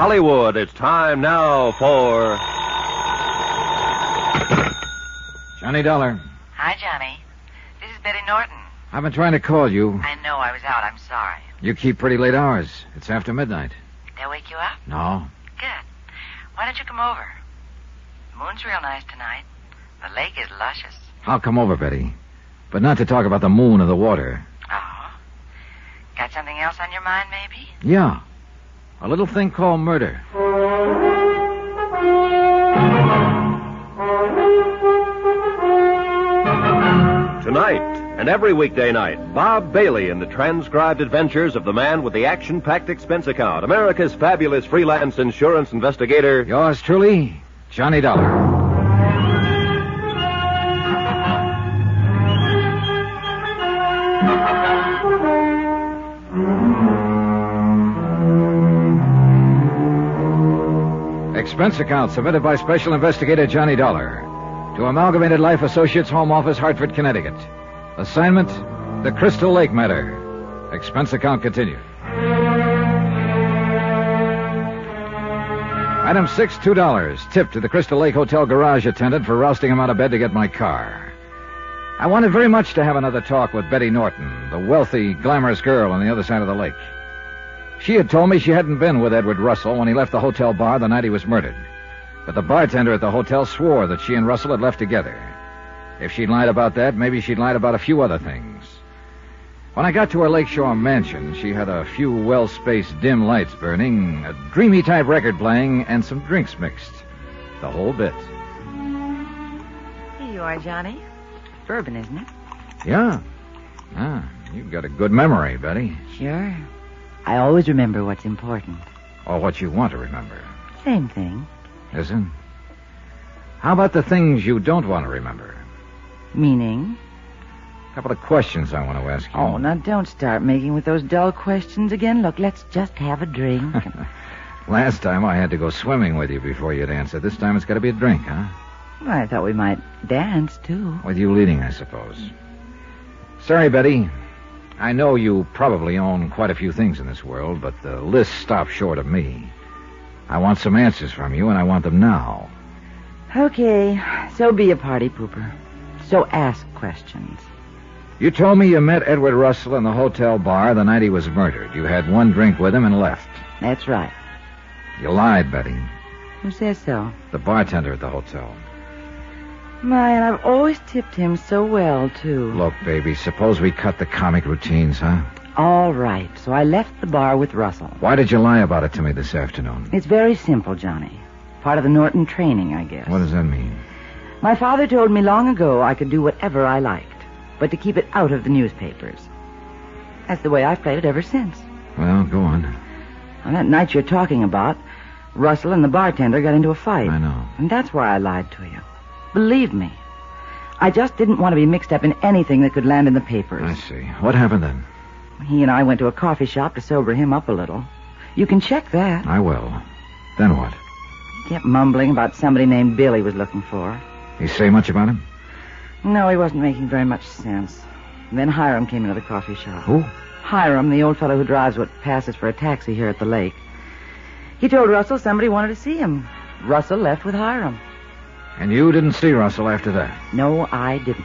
Hollywood. It's time now for... Johnny Dollar. Hi, Johnny. This is Betty Norton. I've been trying to call you. I know I was out. I'm sorry. You keep pretty late hours. It's after midnight. Did I wake you up? No. Good. Why don't you come over? The moon's real nice tonight. The lake is luscious. I'll come over, Betty. But not to talk about the moon or the water. Oh? Got something else on your mind, maybe? Yeah. A little thing called murder. Tonight, and every weekday night, Bob Bailey in the transcribed adventures of the man with the action-packed expense account, America's fabulous freelance insurance investigator. Yours truly, Johnny Dollar. Expense account submitted by Special Investigator Johnny Dollar to Amalgamated Life Associates, Home Office, Hartford, Connecticut. Assignment, the Crystal Lake matter. Expense account continued. Item 6, $2. Tip to the Crystal Lake Hotel garage attendant for rousting him out of bed to get my car. I wanted very much to have another talk with Betty Norton, the wealthy, glamorous girl on the other side of the lake. She had told me she hadn't been with Edward Russell when he left the hotel bar the night he was murdered. But the bartender at the hotel swore that she and Russell had left together. If she'd lied about that, maybe she'd lied about a few other things. When I got to her lakeshore mansion, she had a few well-spaced dim lights burning, a dreamy-type record playing, and some drinks mixed. The whole bit. Here you are, Johnny. Bourbon, isn't it? Yeah. You've got a good memory, Betty. Sure. I always remember what's important. Or what you want to remember. Same thing. Is it? How about the things you don't want to remember? Meaning? A couple of questions I want to ask you. Oh, now don't start making with those dull questions again. Look, let's just have a drink. Last time I had to go swimming with you before you'd answer. This time it's got to be a drink, huh? Well, I thought we might dance, too. With you leading, I suppose. Sorry, Betty. I know you probably own quite a few things in this world, but the list stops short of me. I want some answers from you, and I want them now. Okay, so be a party pooper. So ask questions. You told me you met Edward Russell in the hotel bar the night he was murdered. You had one drink with him and left. That's right. You lied, Betty. Who says so? The bartender at the hotel. My, and I've always tipped him so well, too. Look, baby, suppose we cut the comic routines, huh? All right, so I left the bar with Russell. Why did you lie about it to me this afternoon? It's very simple, Johnny. Part of the Norton training, I guess. What does that mean? My father told me long ago I could do whatever I liked, but to keep it out of the newspapers. That's the way I've played it ever since. Well, go on. On that night you're talking about, Russell and the bartender got into a fight. I know. And that's why I lied to you. Believe me. I just didn't want to be mixed up in anything that could land in the papers. I see. What happened then? He and I went to a coffee shop to sober him up a little. You can check that. I will. Then what? He kept mumbling about somebody named Bill he was looking for. You say much about him? No, he wasn't making very much sense. And then Hiram came into the coffee shop. Who? Hiram, the old fellow who drives what passes for a taxi here at the lake. He told Russell somebody wanted to see him. Russell left with Hiram. And you didn't see Russell after that? No, I didn't.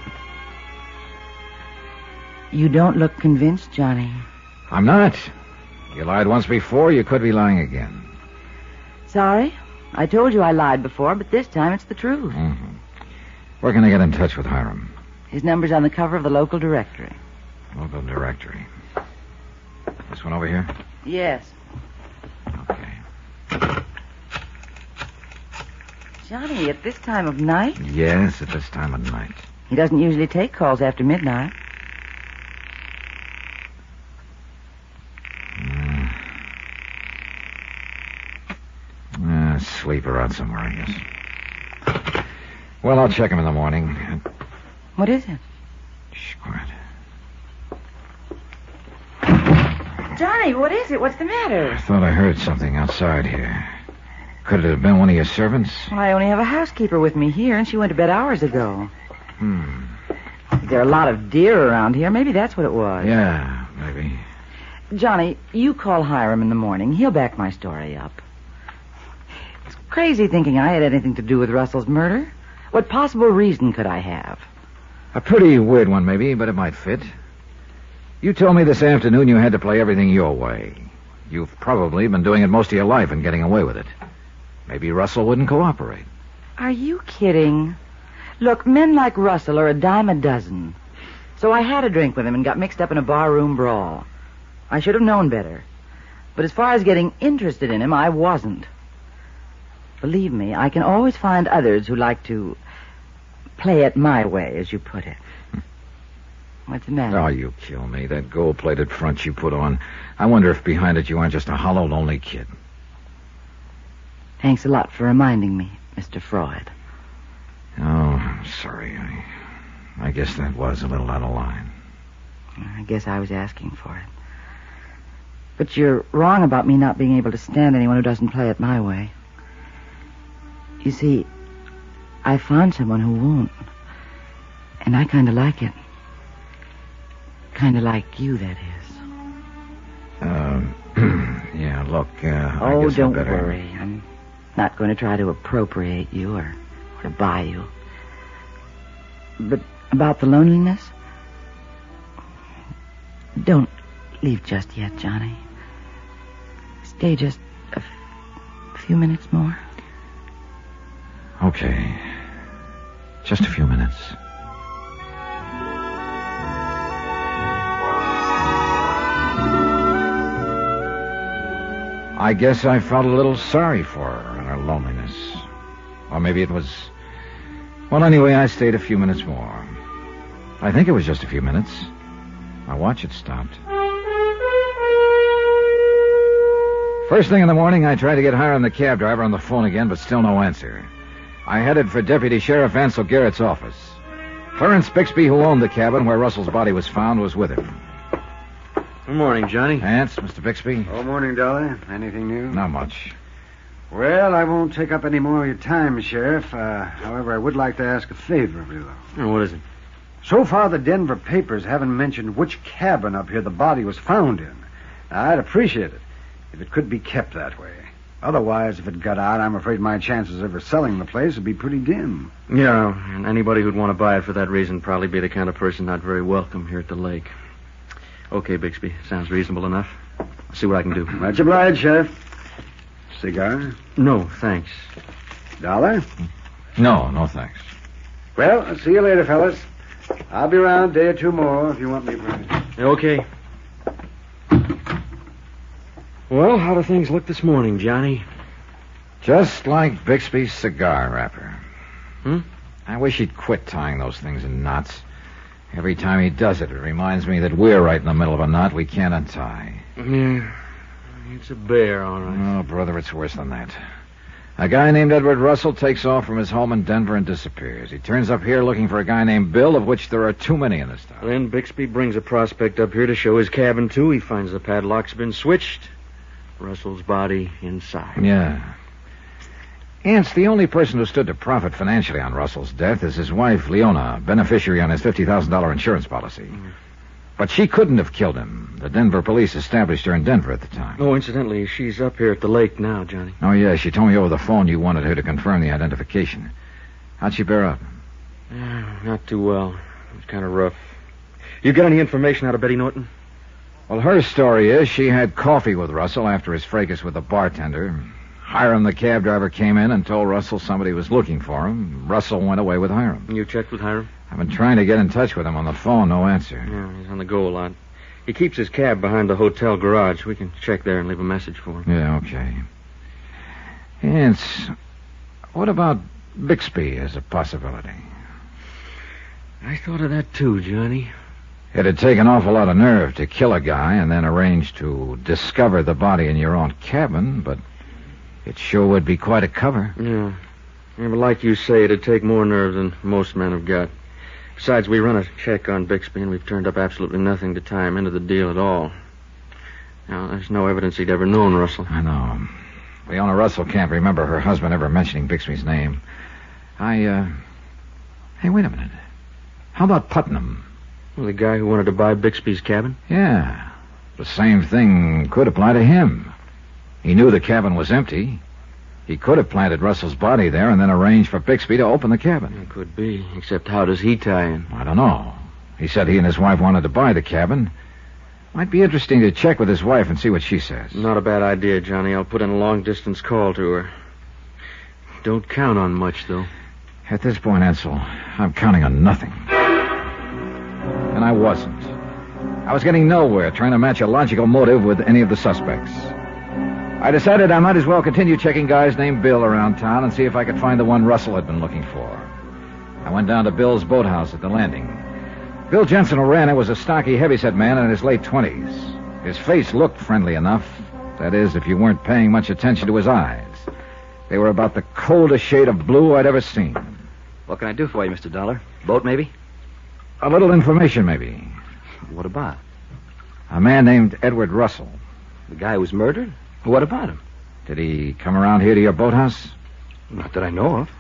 You don't look convinced, Johnny. I'm not. You lied once before, you could be lying again. Sorry. I told you I lied before, but this time it's the truth. Mm-hmm. Where can I get in touch with Hiram? His number's on the cover of the local directory. Local directory. This one over here? Yes. Okay. Johnny, at this time of night? Yes, at this time of night. He doesn't usually take calls after midnight. Sleep around somewhere, I guess. Well, I'll check him in the morning. What is it? Shh, quiet. Johnny, what is it? What's the matter? I thought I heard something outside here. Could it have been one of your servants? Well, I only have a housekeeper with me here, and she went to bed hours ago. There are a lot of deer around here. Maybe that's what it was. Yeah, maybe. Johnny, you call Hiram in the morning. He'll back my story up. Crazy thinking I had anything to do with Russell's murder. What possible reason could I have? A pretty weird one, maybe, but it might fit. You told me this afternoon you had to play everything your way. You've probably been doing it most of your life and getting away with it. Maybe Russell wouldn't cooperate. Are you kidding? Look, men like Russell are a dime a dozen. So I had a drink with him and got mixed up in a barroom brawl. I should have known better. But as far as getting interested in him, I wasn't. Believe me, I can always find others who like to play it my way, as you put it. What's the matter? Oh, you kill me. That gold-plated front you put on. I wonder if behind it you aren't just a hollow, lonely kid. Thanks a lot for reminding me, Mr. Freud. Oh, I'm sorry. I guess that was a little out of line. I guess I was asking for it. But you're wrong about me not being able to stand anyone who doesn't play it my way. You see, I found someone who won't. And I kind of like it. Kind of like you, that is. Yeah, look, I Oh, guess don't I better... worry. I'm not going to try to appropriate you or to buy you. But about the loneliness? Don't leave just yet, Johnny. Stay just a few minutes more. Okay. Just a few minutes. I guess I felt a little sorry for her and her loneliness. Or maybe it was... Well, anyway, I stayed a few minutes more. I think it was just a few minutes. My watch had stopped. First thing in the morning, I tried to get Hiram, the cab driver, on the phone again, but still no answer. I headed for Deputy Sheriff Ansel Garrett's office. Clarence Bixby, who owned the cabin where Russell's body was found, was with him. Good morning, Johnny. Ants, Mr. Bixby? Oh, morning, Dolly. Anything new? Not much. Well, I won't take up any more of your time, Sheriff. However, I would like to ask a favor of you, though. Oh, what is it? So far, the Denver papers haven't mentioned which cabin up here the body was found in. I'd appreciate it if it could be kept that way. Otherwise, if it got out, I'm afraid my chances of ever selling the place would be pretty dim. Yeah, and anybody who'd want to buy it for that reason probably be the kind of person not very welcome here at the lake. Okay, Bixby. Sounds reasonable enough. I'll see what I can do. Much obliged, Sheriff. Cigar? No, thanks. Dollar? No, thanks. Well, I'll see you later, fellas. I'll be around a day or two more if you want me for anything. Okay. Well, how do things look this morning, Johnny? Just like Bixby's cigar wrapper. Hmm? I wish he'd quit tying those things in knots. Every time he does it, it reminds me that we're right in the middle of a knot we can't untie. Yeah. It's a bear, all right. Oh, brother, it's worse than that. A guy named Edward Russell takes off from his home in Denver and disappears. He turns up here looking for a guy named Bill, of which there are too many in this town. Then Bixby brings a prospect up here to show his cabin, too. He finds the padlock's been switched. Russell's body inside. Yeah. Ants, the only person who stood to profit financially on Russell's death is his wife, Leona, beneficiary on his $50,000 insurance policy. But she couldn't have killed him. The Denver police established her in Denver at the time. Oh, incidentally, she's up here at the lake now, Johnny. Oh, yeah, she told me over the phone you wanted her to confirm the identification. How'd she bear up? Not too well. It's kind of rough. You got any information out of Betty Norton? Well, her story is she had coffee with Russell after his fracas with the bartender. Hiram, the cab driver, came in and told Russell somebody was looking for him. Russell went away with Hiram. You checked with Hiram? I've been trying to get in touch with him on the phone. No answer. Yeah, he's on the go a lot. He keeps his cab behind the hotel garage. We can check there and leave a message for him. Yeah, okay. Ants, what about Bixby as a possibility? I thought of that too, Johnny. It'd take an awful lot of nerve to kill a guy and then arrange to discover the body in your own cabin, but it sure would be quite a cover. Yeah, but like you say, it'd take more nerve than most men have got. Besides, we run a check on Bixby, and we've turned up absolutely nothing to tie him into the deal at all. Now, there's no evidence he'd ever known Russell. I know. Leona Russell can't remember her husband ever mentioning Bixby's name. Hey, wait a minute. How about Putnam? Well, the guy who wanted to buy Bixby's cabin? Yeah. The same thing could apply to him. He knew the cabin was empty. He could have planted Russell's body there and then arranged for Bixby to open the cabin. It could be, except how does he tie in? I don't know. He said he and his wife wanted to buy the cabin. Might be interesting to check with his wife and see what she says. Not a bad idea, Johnny. I'll put in a long-distance call to her. Don't count on much, though. At this point, Ansel, I'm counting on nothing. And I wasn't. I was getting nowhere trying to match a logical motive with any of the suspects. I decided I might as well continue checking guys named Bill around town and see if I could find the one Russell had been looking for. I went down to Bill's boathouse at the landing. Bill Jensen, who ran it, was a stocky, heavyset man in his late 20s. His face looked friendly enough. That is, if you weren't paying much attention to his eyes. They were about the coldest shade of blue I'd ever seen. What can I do for you, Mr. Dollar? Boat, maybe? A little information, maybe. What about? A man named Edward Russell. The guy who was murdered? What about him? Did he come around here to your boathouse? Not that I know of.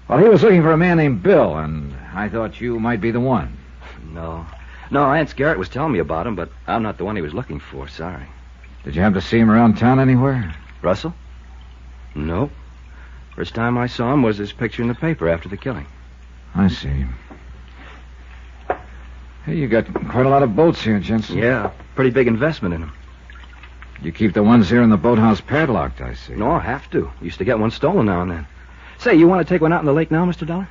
Well, he was looking for a man named Bill, and I thought you might be the one. No, Aunt Garrett was telling me about him, but I'm not the one he was looking for, sorry. Did you happen to see him around town anywhere? Russell? No. First time I saw him was his picture in the paper after the killing. I see. Hey, you got quite a lot of boats here, Jensen. Yeah, pretty big investment in them. You keep the ones here in the boathouse padlocked, I see. No, I have to. Used to get one stolen now and then. Say, you want to take one out in the lake now, Mr. Dollar?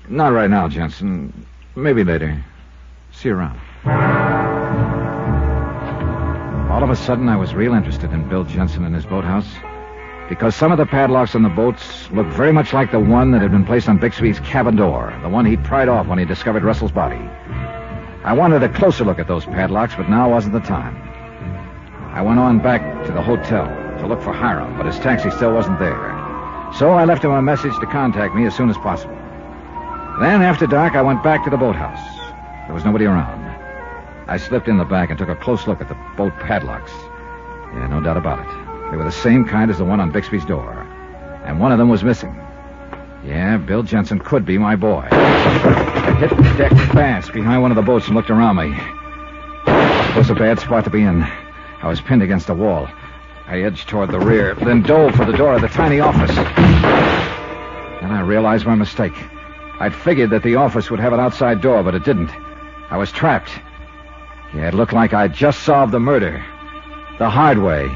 Not right now, Jensen. Maybe later. See you around. All of a sudden, I was real interested in Bill Jensen and his boathouse because some of the padlocks on the boats looked very much like the one that had been placed on Bixby's cabin door, the one he'd pried off when he discovered Russell's body. I wanted a closer look at those padlocks, but now wasn't the time. I went on back to the hotel to look for Hiram, but his taxi still wasn't there. So I left him a message to contact me as soon as possible. Then, after dark, I went back to the boathouse. There was nobody around. I slipped in the back and took a close look at the boat padlocks. Yeah, no doubt about it. They were the same kind as the one on Bixby's door. And one of them was missing. Yeah, Bill Jensen could be my boy. I hit the deck fast behind one of the boats and looked around me. It was a bad spot to be in. I was pinned against a wall. I edged toward the rear, then dove for the door of the tiny office. Then I realized my mistake. I'd figured that the office would have an outside door, but it didn't. I was trapped. Yeah, it looked like I'd just solved the murder. The hard way.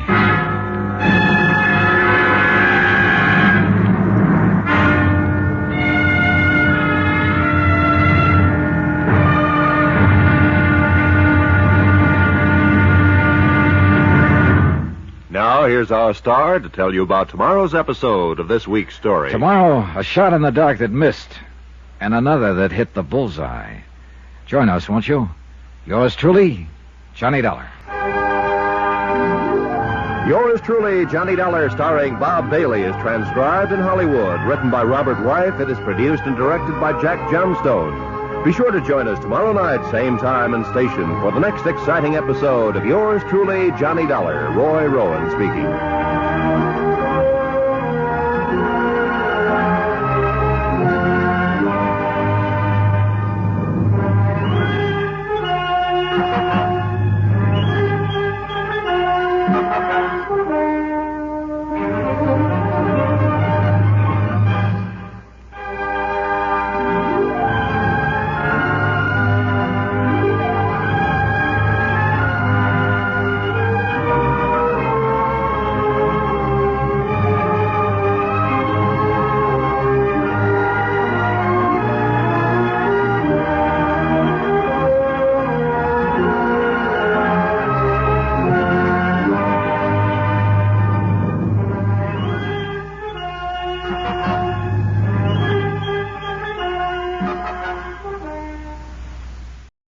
Now, here's our star to tell you about tomorrow's episode of this week's story. Tomorrow, a shot in the dark that missed, and another that hit the bullseye. Join us, won't you? Yours truly, Johnny Dollar. Yours truly, Johnny Dollar, starring Bob Bailey, is transcribed in Hollywood. Written by Robert Wythe, it is produced and directed by Jack Johnstone. Be sure to join us tomorrow night, same time and station, for the next exciting episode of Yours truly, Johnny Dollar. Roy Rowan speaking.